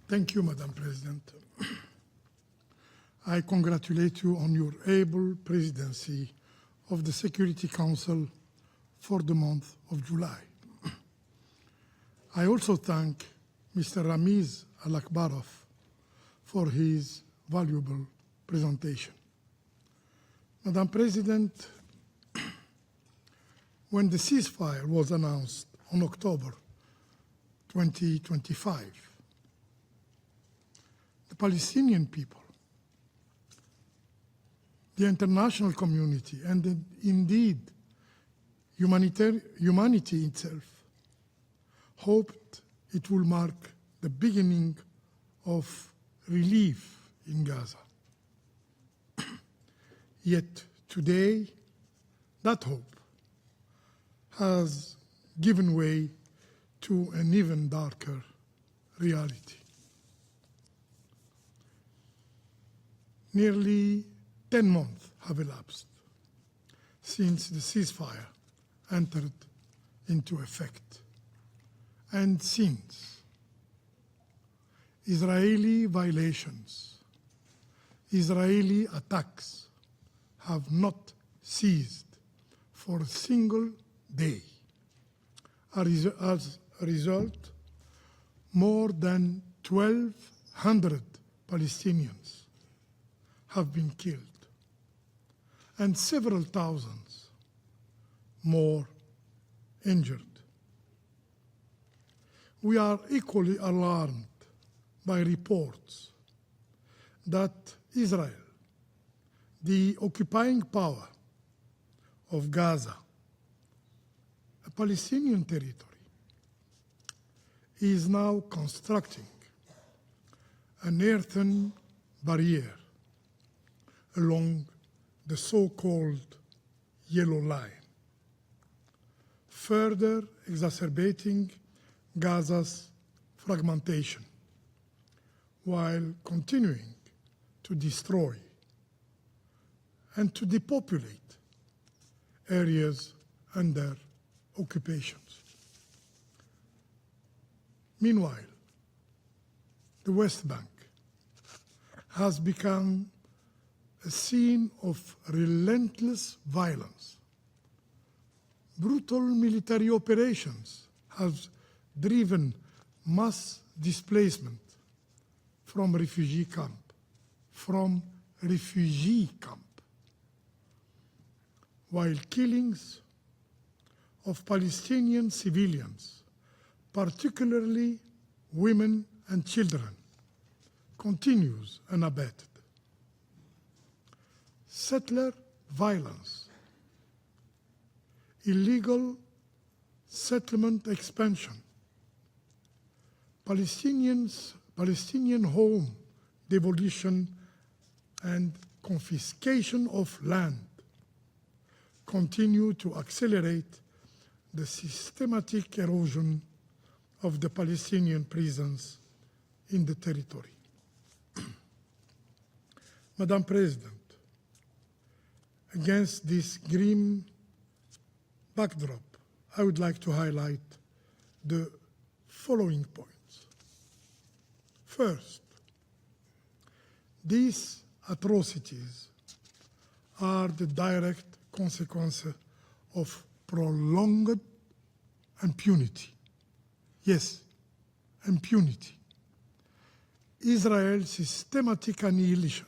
Thank you, Madam President. I congratulate you on your able presidency of the Security Council for the month of July. I also thank Mr. Ramiz Al-Akbarov for his valuable presentation. Madam President, when the ceasefire was announced on October 2025, the Palestinian people, the international community, and indeed humanity itself hoped it will mark the beginning of relief in Gaza. Yet today, that hope has given way to an even darker reality. Nearly 10 months have elapsed since the ceasefire entered into effect, and since Israeli violations, Israeli attacks have not ceased for a single day. As a result, more than 1,200 Palestinians have been killed, and several thousands more injured. We are equally alarmed by reports that Israel, the occupying power of Gaza, a Palestinian territory, is now constructing an earthen barrier along the so-called Yellow Line, further exacerbating Gaza's fragmentation while continuing to destroy and to depopulate areas under occupations. Meanwhile, the West Bank has become a scene of relentless violence. Brutal military operations have driven mass displacement from refugee camp, while killings of Palestinian civilians, particularly women and children, continues unabated. Settler violence, illegal settlement expansion, Palestinian home demolition and confiscation of land continue to accelerate the systematic erosion of the Palestinian prisons in the territory. Madam President, against this grim backdrop, I would like to highlight the following points. First, these atrocities are the direct consequence of prolonged impunity. Yes, impunity. Israel's systematic annihilation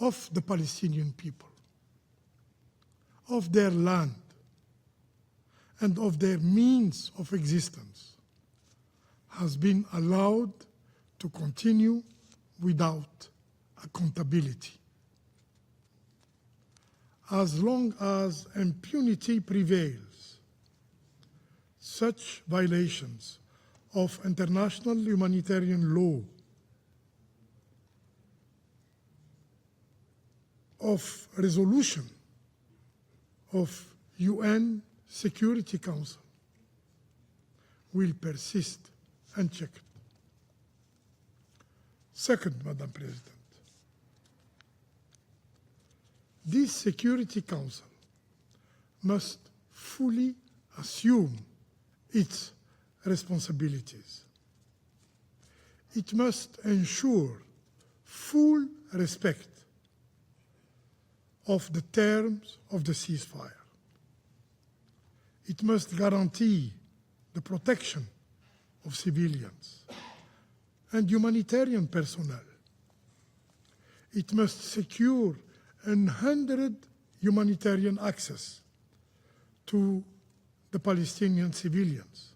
of the Palestinian people, of their land, and of their means of existence has been allowed to continue without accountability. As long as impunity prevails, such violations of international humanitarian law, of resolution of UN Security Council will persist unchecked. Second, Madam President, this Security Council must fully assume its responsibilities. It must ensure full respect of the terms of the ceasefire. It must guarantee the protection of civilians and humanitarian personnel. It must secure unhindered humanitarian access to the Palestinian civilians.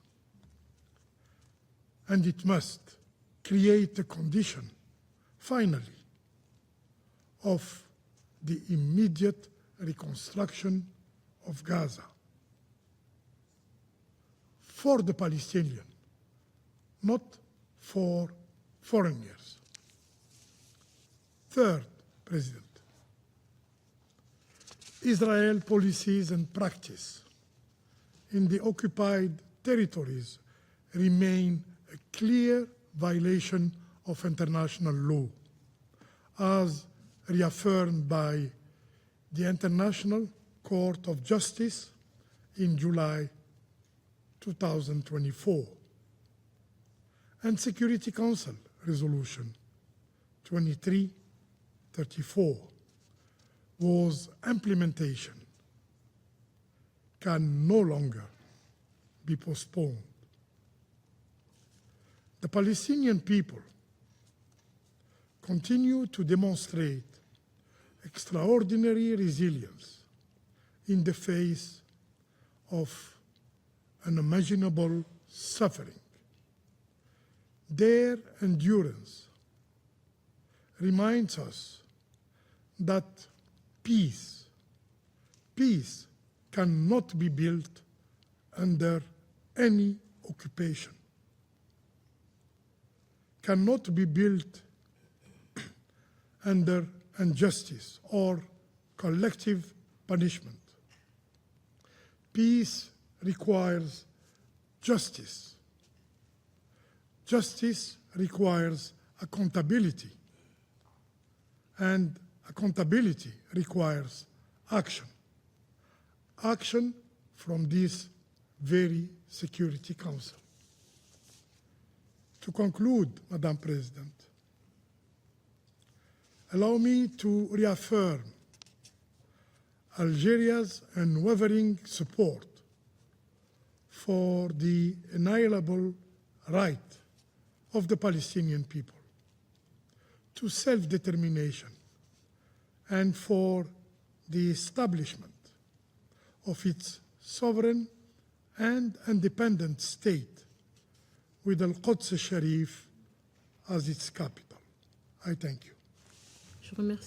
And it must create a condition, finally, of the immediate reconstruction of Gaza for the Palestinian, not for foreigners. Third, President, Israel policies and practice in the occupied territories remain a clear violation of international law, as reaffirmed by the International Court of Justice in July 2024, and Security Council Resolution 2334, whose implementation can no longer be postponed. The Palestinian people continue to demonstrate extraordinary resilience in the face of unimaginable suffering. Their endurance reminds us that peace cannot be built under any occupation, cannot be built under injustice or collective punishment. Peace requires justice. Justice requires accountability. And accountability requires action. Action from this very Security Council. To conclude, Madam President, allow me to reaffirm Algeria's unwavering support for the inalienable right of the Palestinian people to self-determination and for the establishment of its sovereign and independent state with Al-Quds al-Sharif as its capital. I thank you. Je remercie.